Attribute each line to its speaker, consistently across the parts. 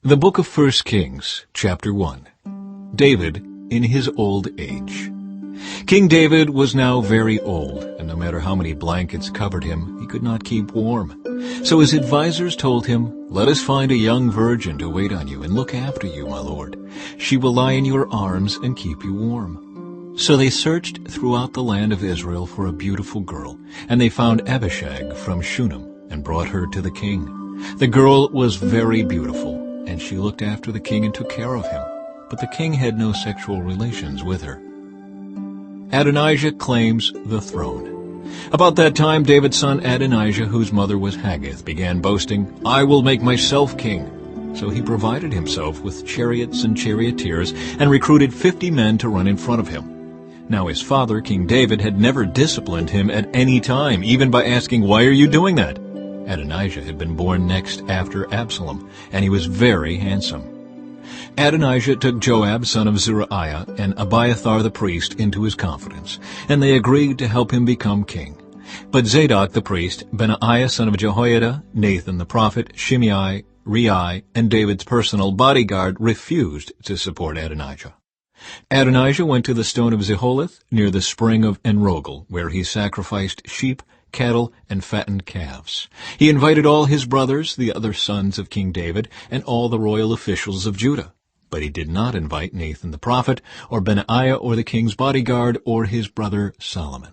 Speaker 1: The Book of 1 Kings, Chapter 1. David in his old age. King David was now very old, and no matter how many blankets covered him, he could not keep warm. So his advisers told him, "Let us find a young virgin to wait on you and look after you, my lord. She will lie in your arms and keep you warm." So they searched throughout the land of Israel for a beautiful girl, and they found Abishag from Shunem and brought her to the king. The girl was very beautiful, and she looked after the king and took care of him. But the king had no sexual relations with her. Adonijah claims the throne. About that time, David's son Adonijah, whose mother was Haggith, began boasting, "I will make myself king." So he provided himself with chariots and charioteers and recruited 50 men to run in front of him. Now his father, King David, had never disciplined him at any time, even by asking, "Why are you doing that?" Adonijah had been born next after Absalom, and he was very handsome. Adonijah took Joab, son of Zeruiah, and Abiathar the priest into his confidence, and they agreed to help him become king. But Zadok the priest, Benaiah son of Jehoiada, Nathan the prophet, Shimei, Rei, and David's personal bodyguard refused to support Adonijah. Adonijah went to the stone of Zeholith near the spring of Enrogel, where he sacrificed sheep, cattle, and fattened calves. He invited all his brothers, the other sons of King David, and all the royal officials of Judah. But he did not invite Nathan the prophet, or Benaiah, or the king's bodyguard, or his brother Solomon.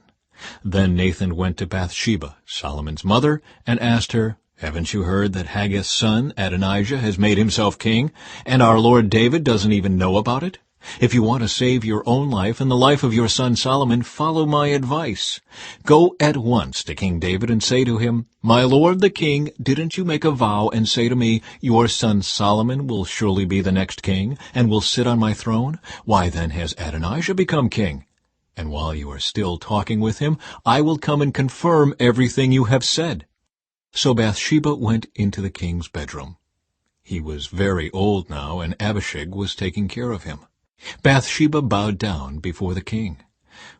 Speaker 1: Then Nathan went to Bathsheba, Solomon's mother, and asked her, "Haven't you heard that Haggith's son, Adonijah, has made himself king, and our Lord David doesn't even know about it? If you want to save your own life and the life of your son Solomon, follow my advice. Go at once to King David and say to him, 'My lord the king, didn't you make a vow and say to me, your son Solomon will surely be the next king and will sit on my throne? Why then has Adonijah become king? And while you are still talking with him, I will come and confirm everything you have said.'" So Bathsheba went into the king's bedroom. He was very old now, and Abishag was taking care of him. Bathsheba bowed down before the king.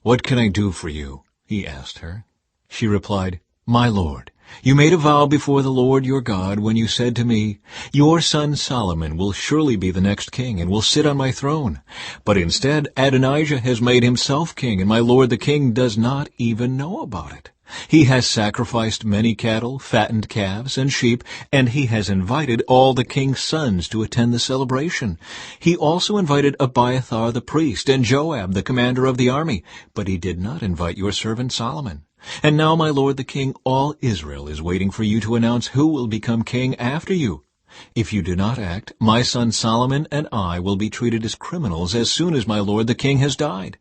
Speaker 1: "What can I do for you?" he asked her. She replied, "My lord, you made a vow before the Lord your God when you said to me, 'Your son Solomon will surely be the next king and will sit on my throne.' But instead, Adonijah has made himself king, and my lord the king does not even know about it. He has sacrificed many cattle, fattened calves, and sheep, and he has invited all the king's sons to attend the celebration. He also invited Abiathar the priest and Joab the commander of the army, but he did not invite your servant Solomon. And now, my lord the king, all Israel is waiting for you to announce who will become king after you. If you do not act, my son Solomon and I will be treated as criminals as soon as my lord the king has died."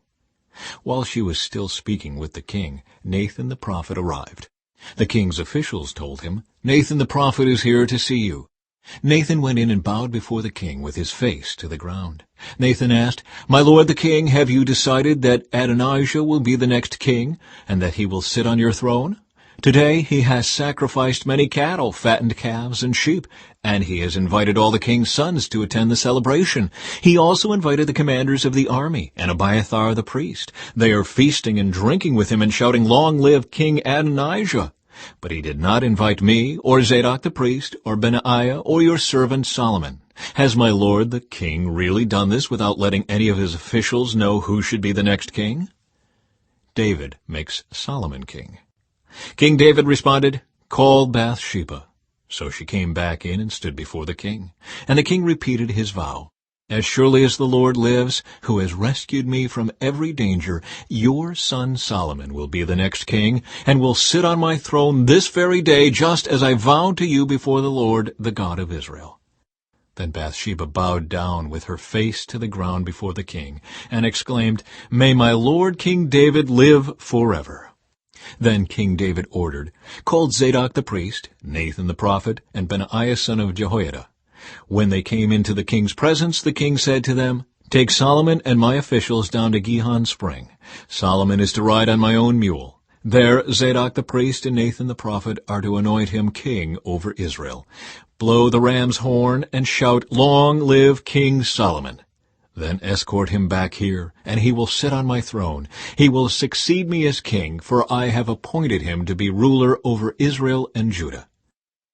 Speaker 1: While she was still speaking with the king, Nathan the prophet arrived. The king's officials told him, "Nathan the prophet is here to see you." Nathan went in and bowed before the king with his face to the ground. Nathan asked, "My lord the king, have you decided that Adonijah will be the next king, and that he will sit on your throne? Today he has sacrificed many cattle, fattened calves, and sheep, and he has invited all the king's sons to attend the celebration. He also invited the commanders of the army and Abiathar the priest. They are feasting and drinking with him and shouting, 'Long live King Adonijah!' But he did not invite me, or Zadok the priest, or Benaiah, or your servant Solomon. Has my lord the king really done this without letting any of his officials know who should be the next king?" David makes Solomon king. King David responded, "Call Bathsheba." So she came back in and stood before the king. And the king repeated his vow, "As surely as the Lord lives, who has rescued me from every danger, your son Solomon will be the next king, and will sit on my throne this very day, just as I vowed to you before the Lord, the God of Israel." Then Bathsheba bowed down with her face to the ground before the king, and exclaimed, "May my lord King David live forever." Then King David ordered, "Call Zadok the priest, Nathan the prophet, and Benaiah son of Jehoiada." When they came into the king's presence, the king said to them, "Take Solomon and my officials down to Gihon Spring. Solomon is to ride on my own mule. There Zadok the priest and Nathan the prophet are to anoint him king over Israel. Blow the ram's horn and shout, 'Long live King Solomon!' Then escort him back here, and he will sit on my throne. He will succeed me as king, for I have appointed him to be ruler over Israel and Judah."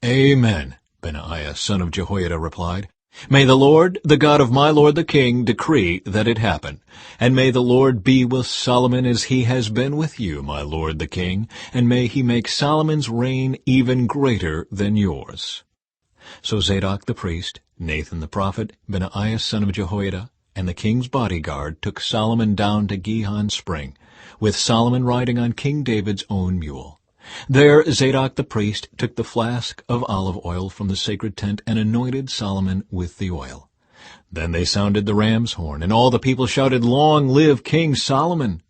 Speaker 1: "Amen," Benaiah son of Jehoiada replied. May the Lord, the God of my lord the king, decree that it happen. And may the Lord be with Solomon as he has been with you, my lord the king, and may he make Solomon's reign even greater than yours." So Zadok the priest, Nathan the prophet, Benaiah son of Jehoiada, and the king's bodyguard took Solomon down to Gihon spring, with Solomon riding on King David's own mule. There Zadok the priest took the flask of olive oil from the sacred tent and anointed Solomon with the oil. Then they sounded the ram's horn, and all the people shouted, "Long live King Solomon!"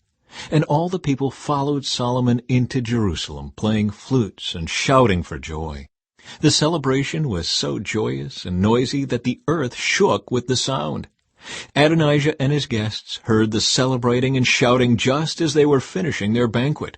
Speaker 1: And all the people followed Solomon into Jerusalem, playing flutes and shouting for joy. The celebration was so joyous and noisy that the earth shook with the sound. Adonijah and his guests heard the celebrating and shouting just as they were finishing their banquet.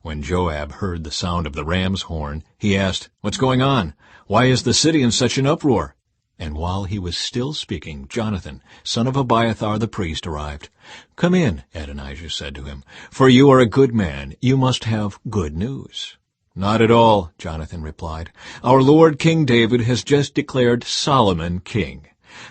Speaker 1: When Joab heard the sound of the ram's horn, he asked, "What's going on? Why is the city in such an uproar?" And while he was still speaking, Jonathan, son of Abiathar the priest, arrived. "Come in," Adonijah said to him, "for you are a good man. You must have good news." "Not at all," Jonathan replied. "Our lord King David has just declared Solomon king.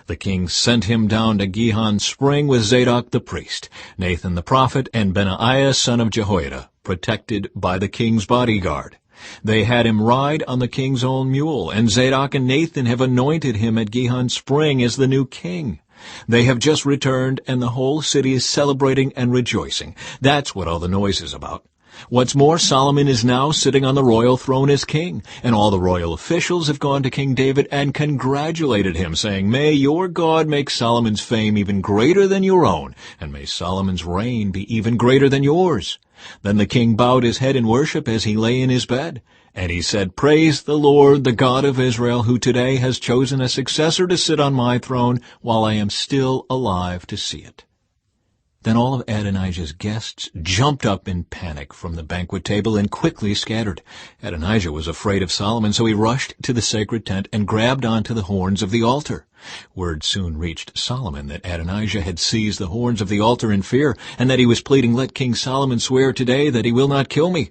Speaker 1: The king sent him down to Gihon spring with Zadok the priest, Nathan the prophet, and Benaiah son of Jehoiada, protected by the king's bodyguard. They had him ride on the king's own mule, and Zadok and Nathan have anointed him at Gihon spring as the new king. They have just returned, and the whole city is celebrating and rejoicing. That's what all the noise is about. What's more, Solomon is now sitting on the royal throne as king, and all the royal officials have gone to King David and congratulated him, saying, 'May your God make Solomon's fame even greater than your own, and may Solomon's reign be even greater than yours.' Then the king bowed his head in worship as he lay in his bed, and he said, 'Praise the Lord, the God of Israel, who today has chosen a successor to sit on my throne while I am still alive to see it.'" Then all of Adonijah's guests jumped up in panic from the banquet table and quickly scattered. Adonijah was afraid of Solomon, so he rushed to the sacred tent and grabbed onto the horns of the altar. Word soon reached Solomon that Adonijah had seized the horns of the altar in fear, and that he was pleading, "Let King Solomon swear today that he will not kill me."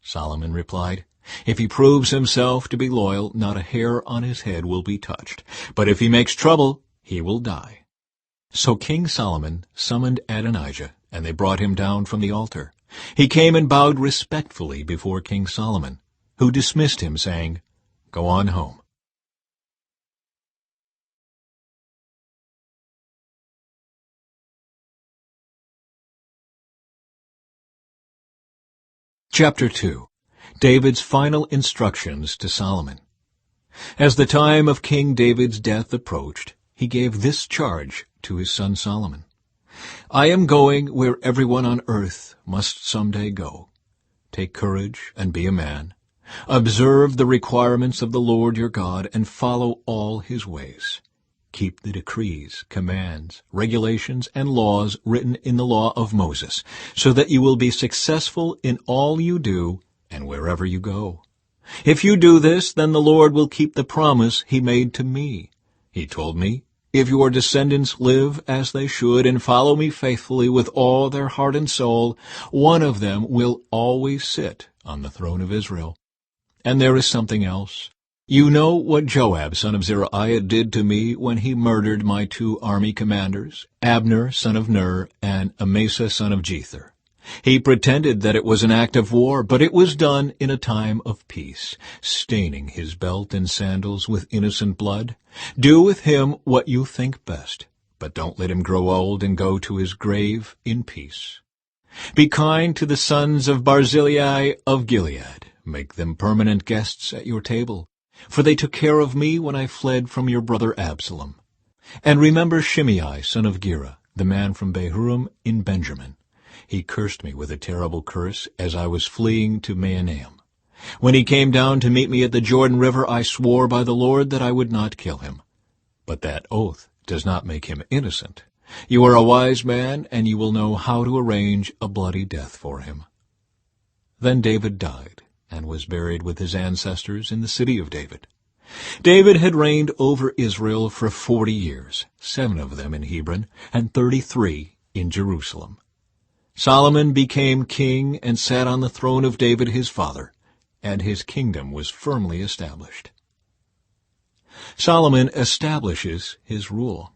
Speaker 1: Solomon replied, "If he proves himself to be loyal, not a hair on his head will be touched. But if he makes trouble, he will die." So King Solomon summoned Adonijah, and they brought him down from the altar. He came and bowed respectfully before King Solomon, who dismissed him, saying, "Go on home." Chapter 2. David's final instructions to Solomon. As the time of King David's death approached, he gave this charge to his son Solomon. "I am going where everyone on earth must someday go. Take courage and be a man. Observe the requirements of the Lord your God and follow all his ways. Keep the decrees, commands, regulations, and laws written in the law of Moses, so that you will be successful in all you do and wherever you go. If you do this, then the Lord will keep the promise he made to me. He told me, 'If your descendants live as they should and follow me faithfully with all their heart and soul, one of them will always sit on the throne of Israel.' And there is something else. You know what Joab, son of Zeruiah, did to me when he murdered my 2 army commanders, Abner, son of Ner, and Amasa, son of Jether. He pretended that it was an act of war, but it was done in a time of peace, staining his belt and sandals with innocent blood. Do with him what you think best, but don't let him grow old and go to his grave in peace. Be kind to the sons of Barzillai of Gilead. Make them permanent guests at your table, for they took care of me when I fled from your brother Absalom. And remember Shimei, son of Gera, the man from Behurim in Benjamin. He cursed me with a terrible curse as I was fleeing to Mahanaim. When he came down to meet me at the Jordan River, I swore by the Lord that I would not kill him. But that oath does not make him innocent. You are a wise man, and you will know how to arrange a bloody death for him." Then David died, and was buried with his ancestors in the city of David. David had reigned over Israel for 40 years, 7 of them in Hebron, and 33 in Jerusalem. Solomon became king and sat on the throne of David his father, and his kingdom was firmly established. Solomon establishes his rule.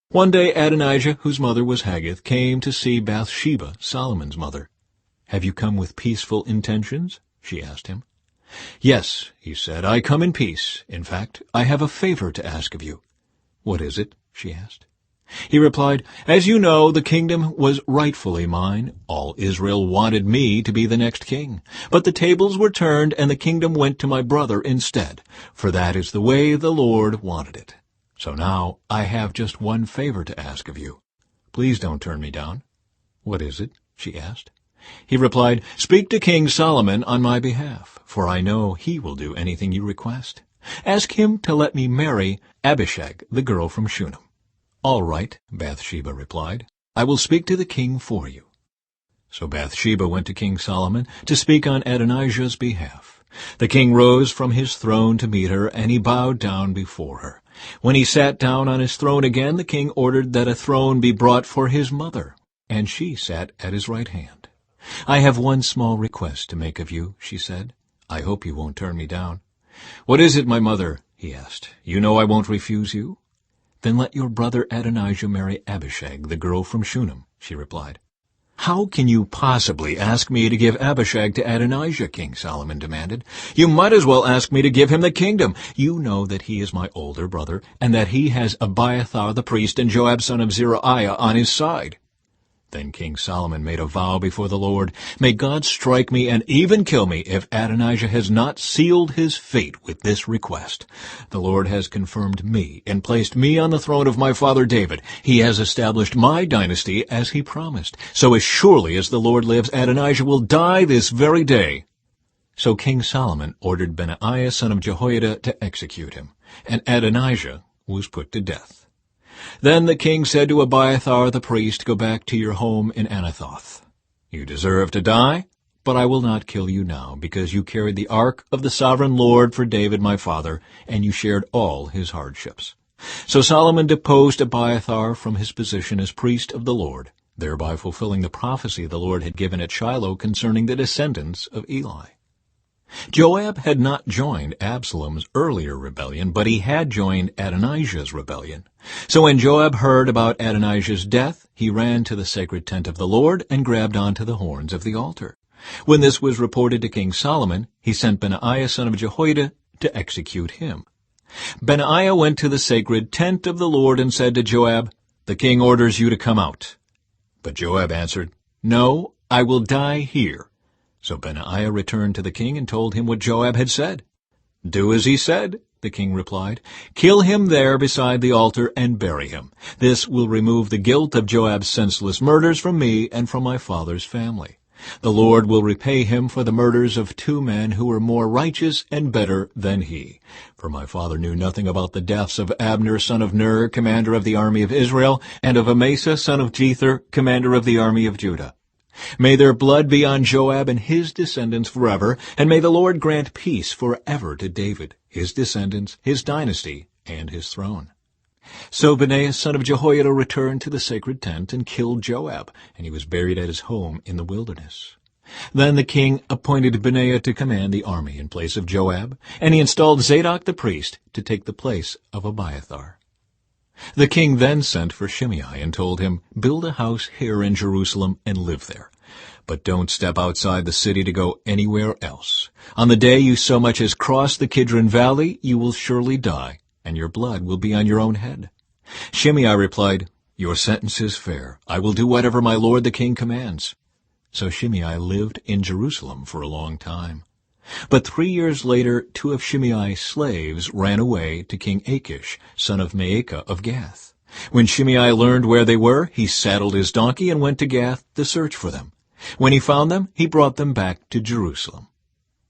Speaker 1: One day Adonijah, whose mother was Haggith, came to see Bathsheba, Solomon's mother. "Have you come with peaceful intentions?" she asked him. "Yes," he said, "I come in peace. In fact, I have a favor to ask of you." "What is it?" she asked. He replied, "As you know, the kingdom was rightfully mine. All Israel wanted me to be the next king. But the tables were turned, and the kingdom went to my brother instead, for that is the way the Lord wanted it. So now I have just one favor to ask of you. Please don't turn me down." "What is it?" she asked. He replied, "Speak to King Solomon on my behalf, for I know he will do anything you request. Ask him to let me marry Abishag, the girl from Shunem." "All right," Bathsheba replied. "I will speak to the king for you." So Bathsheba went to King Solomon to speak on Adonijah's behalf. The king rose from his throne to meet her, and he bowed down before her. When he sat down on his throne again, the king ordered that a throne be brought for his mother, and she sat at his right hand. "I have one small request to make of you," she said. "I hope you won't turn me down." "What is it, my mother?" he asked. "You know I won't refuse you." "Then let your brother Adonijah marry Abishag, the girl from Shunem," she replied. "How can you possibly ask me to give Abishag to Adonijah?" King Solomon demanded. "You might as well ask me to give him the kingdom. You know that he is my older brother, and that he has Abiathar the priest and Joab son of Zeruiah on his side." Then King Solomon made a vow before the Lord, "May God strike me and even kill me if Adonijah has not sealed his fate with this request. The Lord has confirmed me and placed me on the throne of my father David. He has established my dynasty as he promised. So as surely as the Lord lives, Adonijah will die this very day." So King Solomon ordered Benaiah son of Jehoiada to execute him, and Adonijah was put to death. Then the king said to Abiathar the priest, "Go back to your home in Anathoth. You deserve to die, but I will not kill you now, because you carried the ark of the sovereign Lord for David my father, and you shared all his hardships." So Solomon deposed Abiathar from his position as priest of the Lord, thereby fulfilling the prophecy the Lord had given at Shiloh concerning the descendants of Eli. Joab had not joined Absalom's earlier rebellion, but he had joined Adonijah's rebellion. So when Joab heard about Adonijah's death, he ran to the sacred tent of the Lord and grabbed onto the horns of the altar. When this was reported to King Solomon, he sent Benaiah son of Jehoiada to execute him. Benaiah went to the sacred tent of the Lord and said to Joab, "The king orders you to come out." But Joab answered, "No, I will die here." So Benaiah returned to the king and told him what Joab had said. "Do as he said," the king replied. "Kill him there beside the altar and bury him. This will remove the guilt of Joab's senseless murders from me and from my father's family. The Lord will repay him for the murders of two men who were more righteous and better than he. For my father knew nothing about the deaths of Abner son of Ner, commander of the army of Israel, and of Amasa son of Jether, commander of the army of Judah. May their blood be on Joab and his descendants forever, and may the Lord grant peace forever to David, his descendants, his dynasty, and his throne." So Benaiah son of Jehoiada returned to the sacred tent and killed Joab, and he was buried at his home in the wilderness. Then the king appointed Benaiah to command the army in place of Joab, and he installed Zadok the priest to take the place of Abiathar. The king then sent for Shimei and told him, "Build a house here in Jerusalem and live there. But don't step outside the city to go anywhere else. On the day you so much as cross the Kidron Valley, you will surely die, and your blood will be on your own head." Shimei replied, "Your sentence is fair. I will do whatever my lord the king commands." So Shimei lived in Jerusalem for a long time. But 3 years later, 2 of Shimei's slaves ran away to King Achish, son of Maacah of Gath. When Shimei learned where they were, he saddled his donkey and went to Gath to search for them. When he found them, he brought them back to Jerusalem.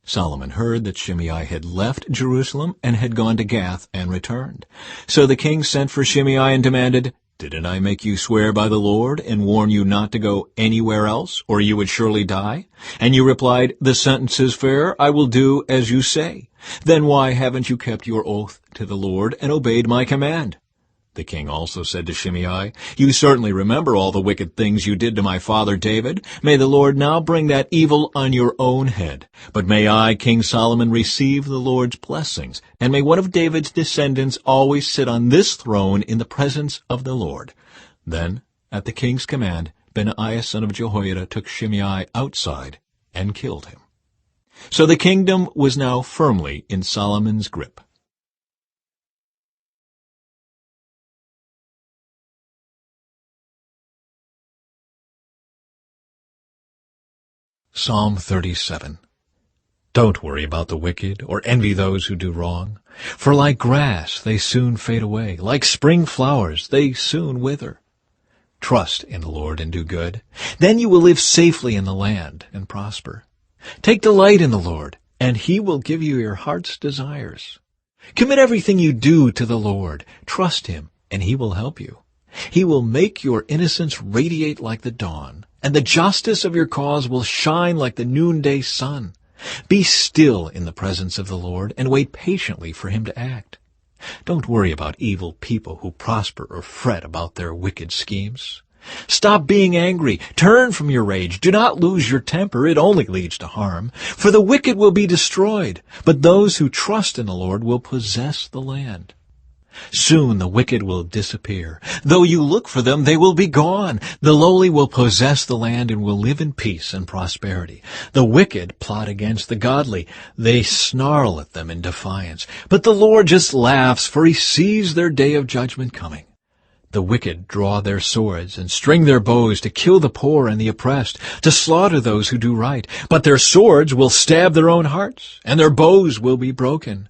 Speaker 1: Solomon heard that Shimei had left Jerusalem and had gone to Gath and returned. So the king sent for Shimei and demanded, "Didn't I make you swear by the Lord and warn you not to go anywhere else, or you would surely die? And you replied, 'The sentence is fair, I will do as you say.' Then why haven't you kept your oath to the Lord and obeyed my command?" The king also said to Shimei, "You certainly remember all the wicked things you did to my father David. May the Lord now bring that evil on your own head. But may I, King Solomon, receive the Lord's blessings, and may one of David's descendants always sit on this throne in the presence of the Lord." Then, at the king's command, Benaiah son of Jehoiada took Shimei outside and killed him. So the kingdom was now firmly in Solomon's grip. Psalm 37. Don't worry about the wicked or envy those who do wrong, for like grass they soon fade away, like spring flowers they soon wither. Trust in the Lord and do good. Then you will live safely in the land and prosper. Take delight in the Lord, and He will give you your heart's desires. Commit everything you do to the Lord. Trust Him, and He will help you. He will make your innocence radiate like the dawn, and the justice of your cause will shine like the noonday sun. Be still in the presence of the Lord, and wait patiently for Him to act. Don't worry about evil people who prosper or fret about their wicked schemes. Stop being angry. Turn from your rage. Do not lose your temper. It only leads to harm. For the wicked will be destroyed, but those who trust in the Lord will possess the land. Soon the wicked will disappear. Though you look for them, they will be gone. The lowly will possess the land and will live in peace and prosperity. The wicked plot against the godly. They snarl at them in defiance. But the Lord just laughs, for He sees their day of judgment coming. The wicked draw their swords and string their bows to kill the poor and the oppressed, to slaughter those who do right. But their swords will stab their own hearts, and their bows will be broken.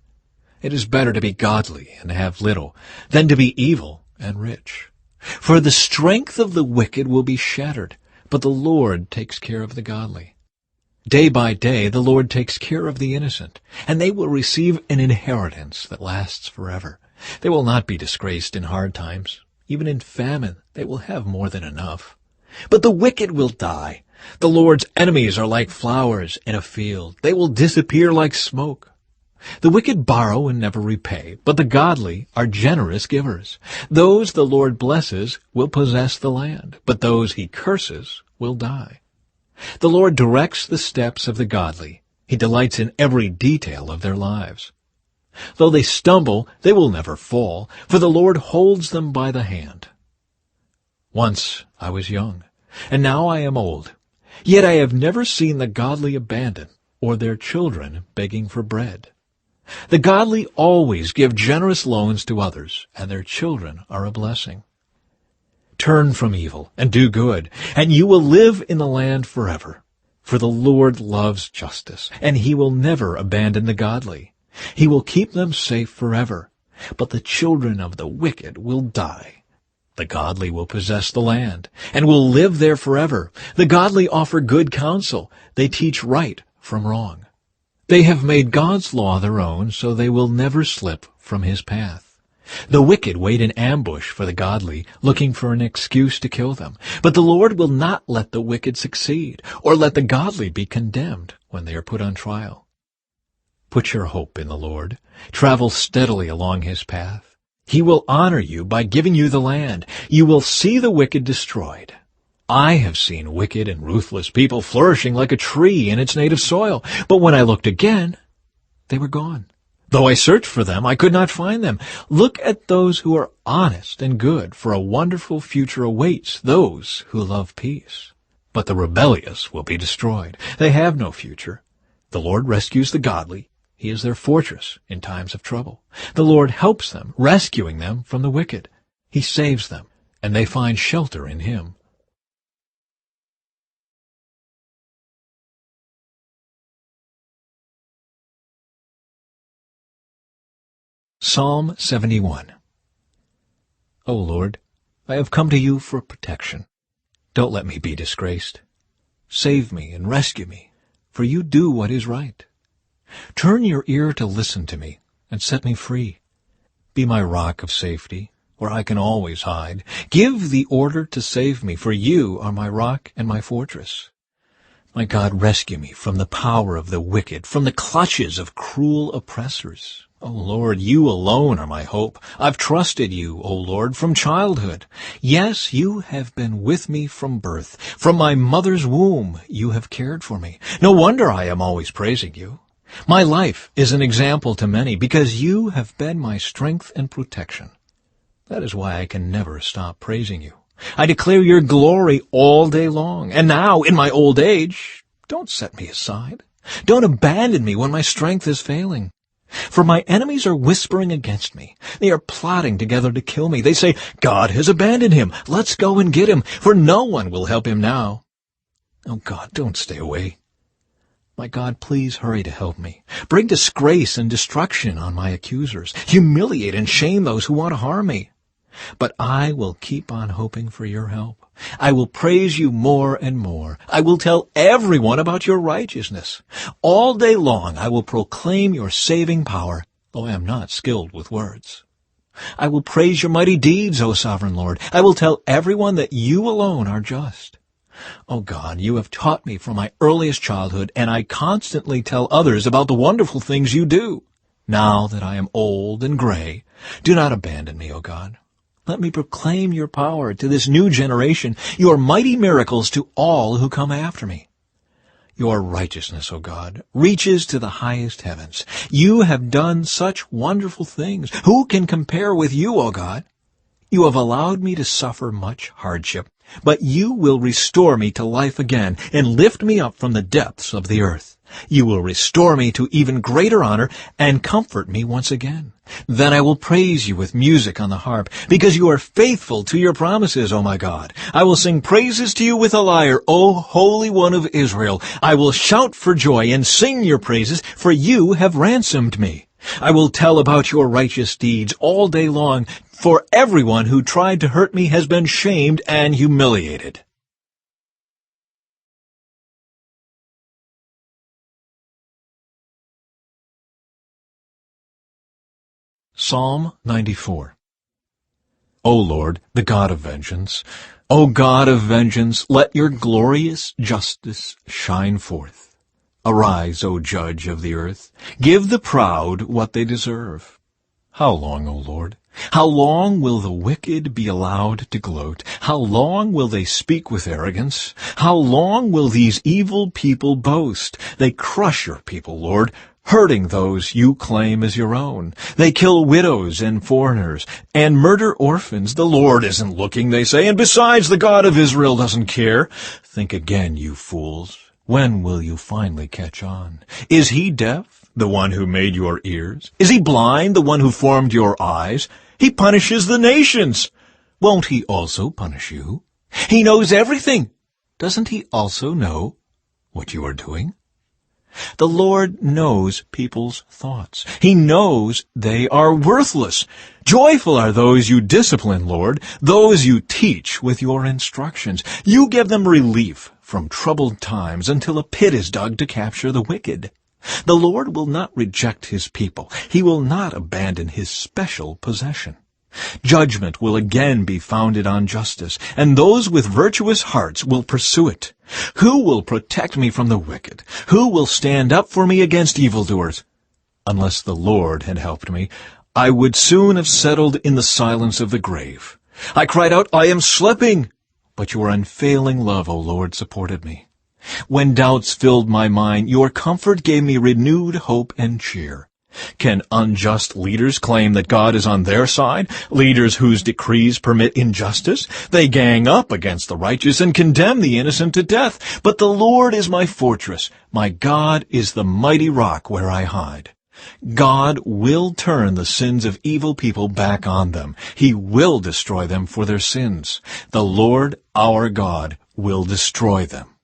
Speaker 1: It is better to be godly and have little than to be evil and rich. For the strength of the wicked will be shattered, but the Lord takes care of the godly. Day by day the Lord takes care of the innocent, and they will receive an inheritance that lasts forever. They will not be disgraced in hard times. Even in famine they will have more than enough. But the wicked will die. The Lord's enemies are like flowers in a field. They will disappear like smoke. The wicked borrow and never repay, but the godly are generous givers. Those the Lord blesses will possess the land, but those He curses will die. The Lord directs the steps of the godly. He delights in every detail of their lives. Though they stumble, they will never fall, for the Lord holds them by the hand. Once I was young, and now I am old, yet I have never seen the godly abandoned, or their children begging for bread. The godly always give generous loans to others, and their children are a blessing. Turn from evil and do good, and you will live in the land forever. For the Lord loves justice, and He will never abandon the godly. He will keep them safe forever, but the children of the wicked will die. The godly will possess the land, and will live there forever. The godly offer good counsel. They teach right from wrong. They have made God's law their own, so they will never slip from His path. The wicked wait in ambush for the godly, looking for an excuse to kill them. But the Lord will not let the wicked succeed, or let the godly be condemned when they are put on trial. Put your hope in the Lord. Travel steadily along His path. He will honor you by giving you the land. You will see the wicked destroyed. I have seen wicked and ruthless people flourishing like a tree in its native soil, but when I looked again, they were gone. Though I searched for them, I could not find them. Look at those who are honest and good, for a wonderful future awaits those who love peace. But the rebellious will be destroyed. They have no future. The Lord rescues the godly. He is their fortress in times of trouble. The Lord helps them, rescuing them from the wicked. He saves them, and they find shelter in Him. Psalm 71. O Lord, I have come to You for protection. Don't let me be disgraced. Save me and rescue me, for You do what is right. Turn Your ear to listen to me and set me free. Be my rock of safety, where I can always hide. Give the order to save me, for You are my rock and my fortress. My God, rescue me from the power of the wicked, from the clutches of cruel oppressors. O Lord, you alone are my hope. I've trusted you, O Lord, from childhood. Yes, you have been with me from birth. From my mother's womb you have cared for me. No wonder I am always praising you. My life is an example to many because you have been my strength and protection. That is why I can never stop praising you. I declare your glory all day long. And now, in my old age, don't set me aside. Don't abandon me when my strength is failing. For my enemies are whispering against me. They are plotting together to kill me. They say, God has abandoned him. Let's go and get him, for no one will help him now. Oh God, don't stay away. My God, please hurry to help me. Bring disgrace and destruction on my accusers. Humiliate and shame those who want to harm me. But I will keep on hoping for your help. I will praise you more and more. I will tell everyone about your righteousness. All day long I will proclaim your saving power, though I am not skilled with words. I will praise your mighty deeds, O sovereign Lord. I will tell everyone that you alone are just. O God, you have taught me from my earliest childhood, and I constantly tell others about the wonderful things you do. Now that I am old and gray, do not abandon me, O God. Let me proclaim your power to this new generation, your mighty miracles to all who come after me. Your righteousness, O God, reaches to the highest heavens. You have done such wonderful things. Who can compare with you, O God? You have allowed me to suffer much hardship, but you will restore me to life again and lift me up from the depths of the earth. You will restore me to even greater honor and comfort me once again. Then I will praise you with music on the harp, because you are faithful to your promises, O my God. I will sing praises to you with a lyre, O Holy One of Israel. I will shout for joy and sing your praises, for you have ransomed me. I will tell about your righteous deeds all day long, for everyone who tried to hurt me has been shamed and humiliated. Psalm 94. O Lord, the God of vengeance, O God of vengeance, let your glorious justice shine forth. Arise, O Judge of the earth. Give the proud what they deserve. How long, O Lord? How long will the wicked be allowed to gloat? How long will they speak with arrogance? How long will these evil people boast? They crush your people, Lord, hurting those you claim as your own. They kill widows and foreigners and murder orphans. The Lord isn't looking, they say, and besides, the God of Israel doesn't care. Think again, you fools. When will you finally catch on? Is he deaf, the one who made your ears? Is he blind, the one who formed your eyes? He punishes the nations. Won't he also punish you? He knows everything. Doesn't he also know what you are doing? The Lord knows people's thoughts. He knows they are worthless. Joyful are those you discipline, Lord, those you teach with your instructions. You give them relief from troubled times until a pit is dug to capture the wicked. The Lord will not reject his people. He will not abandon his special possession. Judgment will again be founded on justice, and those with virtuous hearts will pursue it. Who will protect me from the wicked? Who will stand up for me against evildoers? Unless the Lord had helped me, I would soon have settled in the silence of the grave. I cried out, I am slipping! But your unfailing love, O Lord, supported me. When doubts filled my mind, your comfort gave me renewed hope and cheer. Can unjust leaders claim that God is on their side? Leaders whose decrees permit injustice? They gang up against the righteous and condemn the innocent to death. But the Lord is my fortress. My God is the mighty rock where I hide. God will turn the sins of evil people back on them. He will destroy them for their sins. The Lord, our God, will destroy them.